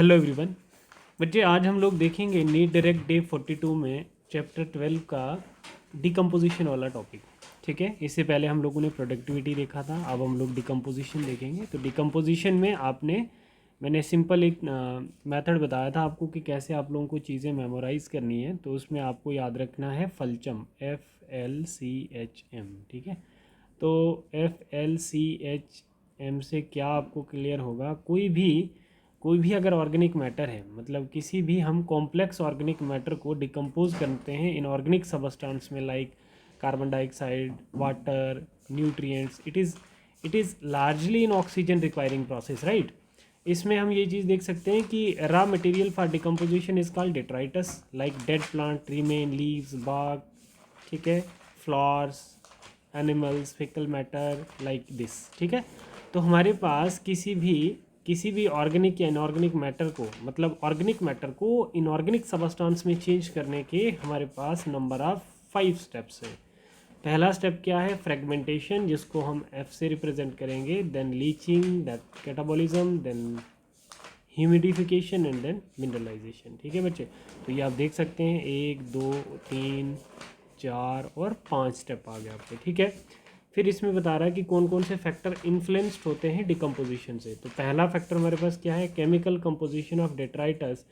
Hello everyone. बच्चे आज हम लोग देखेंगे नीट डायरेक्ट डे 42 में चैप्टर 12 का डिकम्पोजिशन वाला टॉपिक। ठीक है, इससे पहले हम लोगों ने प्रोडक्टिविटी देखा था, अब हम लोग डिकम्पोजिशन देखेंगे। तो डिकम्पोजिशन में मैंने सिंपल एक मेथड बताया था आपको कि कैसे आप लोगों को चीज़ें मेमोराइज़ करनी है। तो उसमें आपको याद रखना है फलचम, FLCHM। ठीक है, तो FLCHM से क्या आपको क्लियर होगा, कोई भी अगर ऑर्गेनिक मैटर है, मतलब किसी भी हम कॉम्प्लेक्स ऑर्गेनिक मैटर को डिकम्पोज करते हैं इनऑर्गेनिक सबस्टेंस में, like carbon dioxide, water, nutrients, it is largely in oxygen requiring process, right. इसमें हम ये चीज़ देख सकते हैं कि raw material for decomposition is called detritus, like dead plant remain, leaves, bark, ठीक है, flowers, animals, faecal matter like this. ठीक है, तो हमारे पास किसी भी ऑर्गेनिक या इनऑर्गेनिक मैटर को, मतलब ऑर्गेनिक मैटर को इनऑर्गेनिक सबस्टेंस में चेंज करने के हमारे पास नंबर ऑफ 5 स्टेप्स है। पहला स्टेप क्या है? फ्रेगमेंटेशन, जिसको हम F से रिप्रेजेंट करेंगे, then leaching, then catabolism, then humidification and then mineralisation. ठीक है बच्चे, तो ये आप देख सकते हैं 1 2 3 4 और 5 स्टेप आ गए आपके। ठीक है, फिर इसमें बता रहा है कि कौन कौन से फैक्टर इन्फ्लुएंस्ड होते हैं डिकम्पोजिशन से। तो पहला फैक्टर हमारे पास क्या है? Chemical composition of detritus.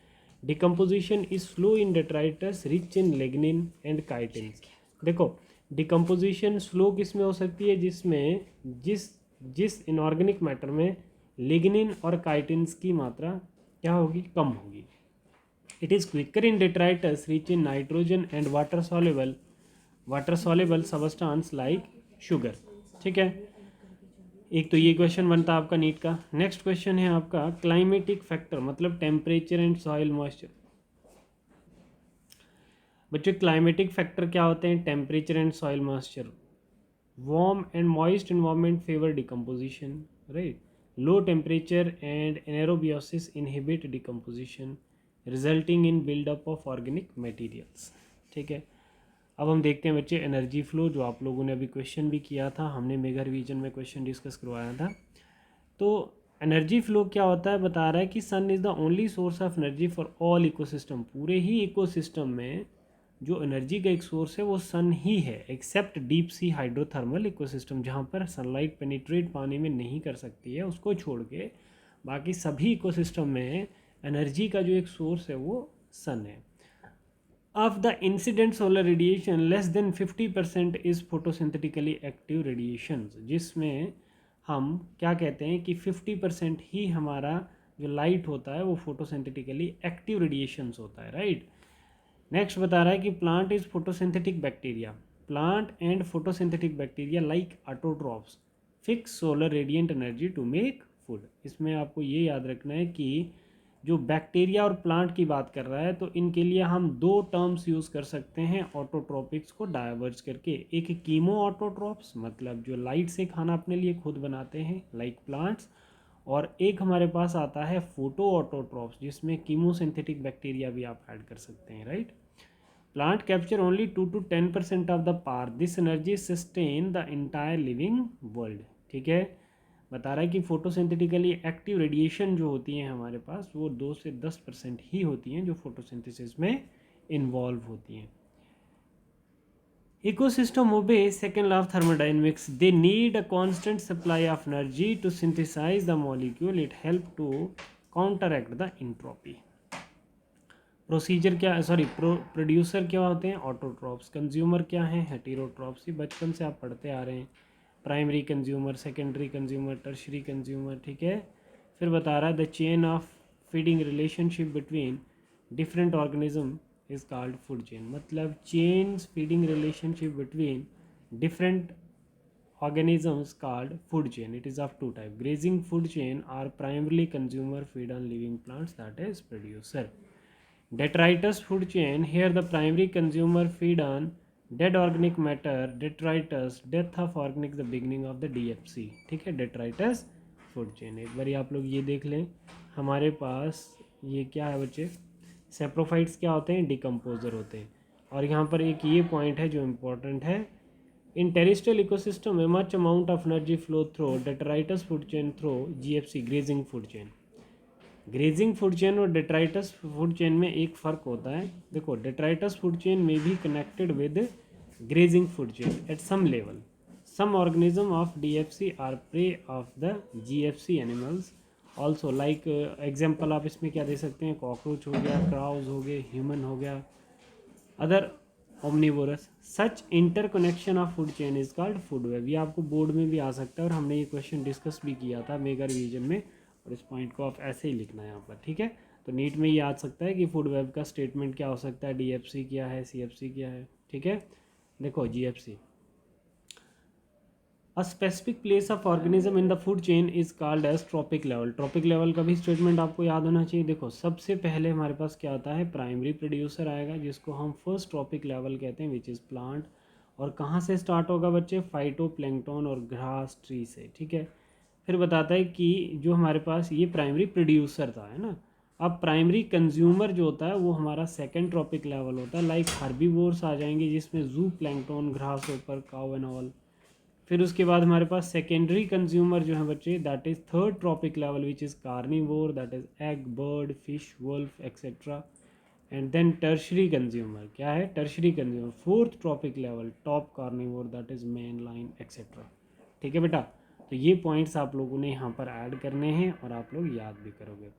Decomposition is slow in detritus rich in lignin and chitin. देखो, डिकम्पोजिशन स्लो किस में हो सकती है? जिस इनऑर्गेनिक मैटर में लिग्निन और काइटिन्स की मात्रा क्या होगी? कम होगी। It is quicker in detritus rich in nitrogen and water soluble substance like sugar. ठीक है, एक तो ये क्वेश्चन बनता है आपका नीट का। नेक्स्ट क्वेश्चन है आपका क्लाइमेटिक फैक्टर, मतलब टेम्परेचर एंड सॉइल मॉइस्चर। बच्चों, क्लाइमेटिक फैक्टर क्या होते हैं? Temperature and soil moisture. Warm and moist environment favour decomposition, right. Low temperature and anaerobiosis inhibit decomposition resulting in buildup of organic materials. ठीक है, अब हम देखते हैं बच्चे एनर्जी फ्लो, जो आप लोगों ने अभी क्वेश्चन भी किया था, हमने मेगा रिवीजन में क्वेश्चन डिस्कस करवाया था। तो एनर्जी फ्लो क्या होता है? बता रहा है कि sun is the only source of energy for all ecosystem. पूरे ही इकोसिस्टम में जो एनर्जी का एक सोर्स है वो सन ही है, except deep sea hydrothermal ecosystem, जहाँ पर सनलाइट पेनिट्रेट पानी में नहीं कर सकती है, उसको छोड़ के बाकी सभी इकोसिस्टम में एनर्जी का जो एक सोर्स है वो सन है। Of the incident solar radiation less than 50% is photosynthetically active radiation, जिसमें हम क्या कहते हैं कि 50% ही हमारा जो लाइट होता है वो फोटोसिंथेटिकली एक्टिव रेडिएशंस होता है, राइट। नेक्स्ट बता रहा है कि plant is photosynthetic bacteria. Plant and photosynthetic bacteria like autotrophs fix solar radiant energy to make food. इसमें आपको ये याद रखना है कि जो बैक्टीरिया और प्लांट की बात कर रहा है, तो इनके लिए हम दो टर्म्स यूज़ कर सकते हैं ऑटोट्रॉपिक्स को डाइवर्ज करके। एक कीमो ऑटोट्रॉप्स, मतलब जो लाइट से खाना अपने लिए खुद बनाते हैं लाइक प्लांट्स, और एक हमारे पास आता है फोटो ऑटोट्रॉप्स, जिसमें कीमोसिंथेटिक बैक्टीरिया भी आप ऐड कर सकते हैं, right. Plant capture only 2 to 10% of the power, this energy sustain the entire living world. ठीक है, बता रहा है कि फोटोसिंथेटिकली एक्टिव रेडिएशन जो होती हैं हमारे पास वो 2 से 10% ही होती हैं जो फोटोसिंथेसिस में इन्वॉल्व होती हैं। Ecosystem obey second law of thermodynamics. They need a constant supply of energy to synthesize the molecule. It help to counteract the entropy. Procedure क्या, सॉरी प्रोड्यूसर क्या होते हैं? ऑटोट्रॉप्स। कंज्यूमर क्या हैं? हेटेरोट्रॉप्स। ये बचपन से आप पढ़ते आ रहे हैं, primary consumer, secondary consumer, tertiary consumer. ठीक है, फिर बता रहा है the chain of feeding relationship between different organism is called food chain. मतलब chains feeding relationship between different organisms called food chain. It is of two types. Grazing food chain are primarily consumer feed on living plants, that is producer. Detritus food chain, here the primary consumer feed on dead organic matter. Detritus, death of organic, the beginning of the DFC. ठीक है, detritus food chain। एक बारी आप लोग ये देख लें, हमारे पास ये क्या है बच्चे? सेप्रोफाइट्स क्या होते हैं? डिकम्पोजर होते हैं। और यहाँ पर एक ये पॉइंट है जो इम्पोर्टेंट है, in terrestrial ecosystem a much amount of energy flow through detritus food chain through GFC, grazing food chain. Grazing food chain और डेट्राइटस फूड चेन में एक फ़र्क होता है। देखो, डेट्राइटस फूड चेन में भी connected with grazing food chain at some level. Some organism of DFC are prey of the GFC animals. Also like example आप इसमें क्या दे सकते हैं, कॉकरोच हो गया, क्राउज हो गए, ह्यूमन हो गया, other omnivorous. Such interconnection of food chain is called food web. ये आपको बोर्ड में भी आ सकता है और हमने ये क्वेश्चन डिस्कस भी किया था मेगा रिवीजन में, और इस पॉइंट को आप ऐसे ही लिखना है यहाँ पर, ठीक है। तो नीट में ये आ सकता है कि फूड वेब का स्टेटमेंट क्या हो सकता है, DFC क्या है, CFC क्या है, ठीक है। देखो GFC, a specific place of organism in the food chain is called as trophic level. Trophic level का भी स्टेटमेंट आपको याद होना चाहिए। देखो, सबसे पहले हमारे पास क्या आता है, प्राइमरी प्रोड्यूसर आएगा जिसको हम फर्स्ट ट्रॉपिक लेवल कहते हैं, विच इज़ प्लांट। और कहाँ से स्टार्ट होगा बच्चे, फाइटो प्लैंक्टन और ग्रास ट्री से, ठीक है। फिर बताता है कि जो हमारे पास ये प्राइमरी प्रोड्यूसर था, है ना। अब प्राइमरी कंज्यूमर जो होता है वो हमारा सेकेंड ट्रॉपिक लेवल होता है, लाइक हार्बीवोर्स आ जाएंगे जिसमें जू प्लैंक्टन, ग्रास ऊपर, काउ एंड ऑल। फिर उसके बाद हमारे पास सेकेंडरी कंज्यूमर जो है बच्चे, that is third trophic level which is carnivore, that is egg, bird, fish, wolf etcetera. And then tertiary consumer क्या है, tertiary consumer fourth trophic level, top carnivore, that is main line etcetera, ठीक है बेटा। तो ये points आप लोगों ने यहाँ पर ऐड करने हैं और आप लोग याद भी करोगे।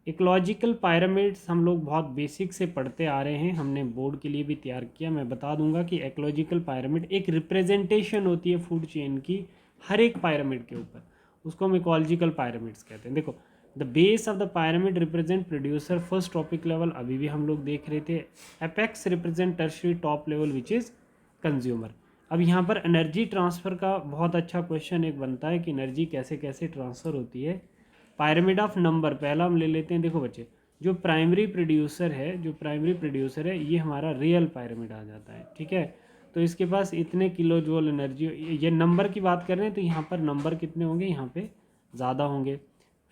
इकोलॉजिकल पायरामिड्स हम लोग बहुत बेसिक से पढ़ते आ रहे हैं, हमने बोर्ड के लिए भी तैयार किया। मैं बता दूंगा कि इकोलॉजिकल पायरामिड एक रिप्रेजेंटेशन होती है फूड चेन की हर एक पायरामिड के ऊपर, उसको हम इकोलॉजिकल पायरामिड्स कहते हैं। देखो, the base of the pyramid represent producer first topic level, अभी भी हम लोग देख रहे थे। Apex represent tertiary top level which is consumer. अब यहाँ पर एनर्जी ट्रांसफ़र का बहुत अच्छा क्वेश्चन एक बनता है कि एनर्जी कैसे कैसे ट्रांसफ़र होती है। पायरामिड ऑफ नंबर पहला हम ले लेते हैं। देखो बच्चे, जो प्राइमरी प्रोड्यूसर है, जो प्राइमरी प्रोड्यूसर है ये हमारा रियल पायरामिड आ जाता है, ठीक है। तो इसके पास इतने किलो जूल एनर्जी, ये नंबर की बात कर रहे हैं तो यहाँ पर नंबर कितने होंगे, यहाँ पे ज़्यादा होंगे।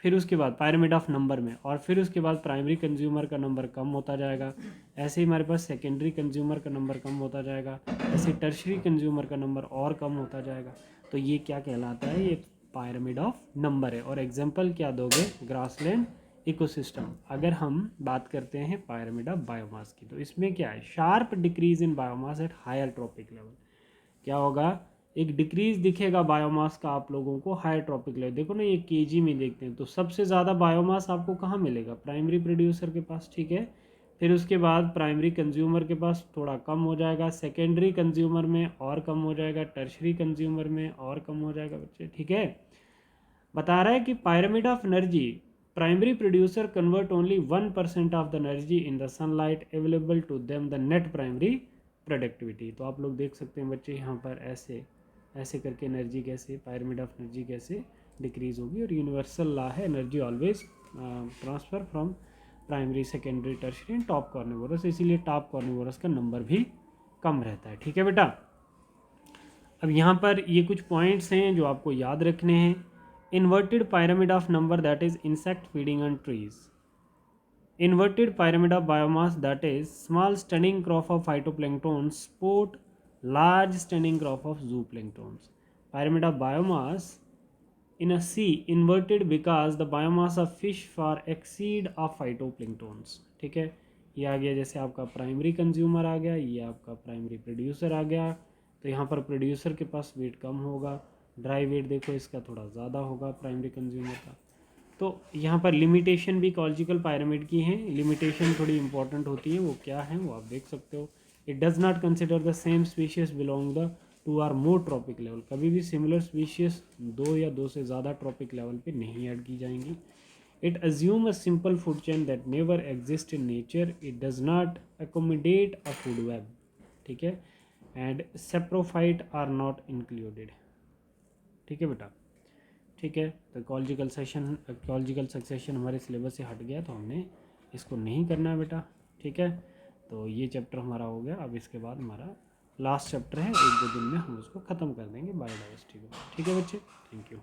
फिर उसके बाद पायरामिड ऑफ नंबर में, और फिर उसके बाद प्राइमरी कंज्यूमर का नंबर कम होता जाएगा। ऐसे ही हमारे पास सेकेंडरी कंज्यूमर का नंबर कम होता जाएगा, ऐसे टर्शरी कंज्यूमर का नंबर और कम होता जाएगा। तो ये क्या कहलाता है, ये पायरामिड ऑफ नंबर है। और एग्जांपल क्या दोगे, ग्रासलैंड इकोसिस्टम। अगर हम बात करते हैं पायरामिड ऑफ बायोमास की, तो इसमें क्या है, sharp decrease in biomass at higher trophic level. क्या होगा, एक डिक्रीज दिखेगा बायोमास का आप लोगों को हायर ट्रॉपिक लेवल। देखो ना, ये केजी में देखते हैं तो सबसे ज़्यादा बायोमास आपको कहाँ मिलेगा, प्राइमरी प्रोड्यूसर के पास, ठीक है। फिर उसके बाद प्राइमरी कंज्यूमर के पास थोड़ा कम हो जाएगा, सेकेंडरी कंज्यूमर में और कम हो जाएगा, टर्शरी कंज्यूमर में और कम हो जाएगा बच्चे, ठीक है। बता रहा है कि pyramid of energy, primary producer convert only 1% of the energy in the sunlight available to them the net primary productivity। तो आप लोग देख सकते हैं बच्चे यहाँ पर ऐसे ऐसे करके एनर्जी कैसे, pyramid of energy कैसे डिक्रीज होगी। और यूनिवर्सल लॉ है, energy always transfer from primary, secondary, tertiary and top carnivorous, इसीलिए टॉप कॉर्निवोरस का नंबर भी कम रहता है, ठीक है बेटा। अब यहाँ पर ये कुछ पॉइंट्स हैं जो आपको याद रखने हैं। Inverted pyramid of number, that is insect feeding on trees. Inverted pyramid of biomass, that is small standing crop of phytoplanktons support large standing crop of zooplanktons. Pyramid of biomass in a sea inverted because the biomass of fish far exceed of phytoplanktons, ठीक है। ये आ गया जैसे आपका primary consumer आ गया, ये आपका primary producer आ गया। तो यहाँ पर प्रोड्यूसर के पास वेट कम होगा, ड्राई वेट देखो इसका थोड़ा ज़्यादा होगा प्राइमरी कंज्यूमर का। तो यहाँ पर लिमिटेशन भी इकोलॉजिकल पायरामिड की हैं, लिमिटेशन थोड़ी इंपॉर्टेंट होती है, वो क्या है वो आप देख सकते हो। It does not consider the same species belong the two or more trophic level. कभी भी सिमिलर स्पीशीज दो या दो से ज़्यादा ट्रॉपिक लेवल पे नहीं ऐड की जाएंगी। It assume a simple food chain that never exist in nature. It does not accommodate a food web, ठीक है। And saprophyte are not included, ठीक है बेटा, ठीक है। तो इकोलॉजिकल सक्सेशन हमारे सिलेबस से हट गया तो हमने इसको नहीं करना है बेटा, ठीक है। तो ये चैप्टर हमारा हो गया। अब इसके बाद हमारा लास्ट चैप्टर है, एक दो दिन में हम उसको ख़त्म कर देंगे, बायोडाइवर्सिटी को, ठीक है बच्चे। Thank you.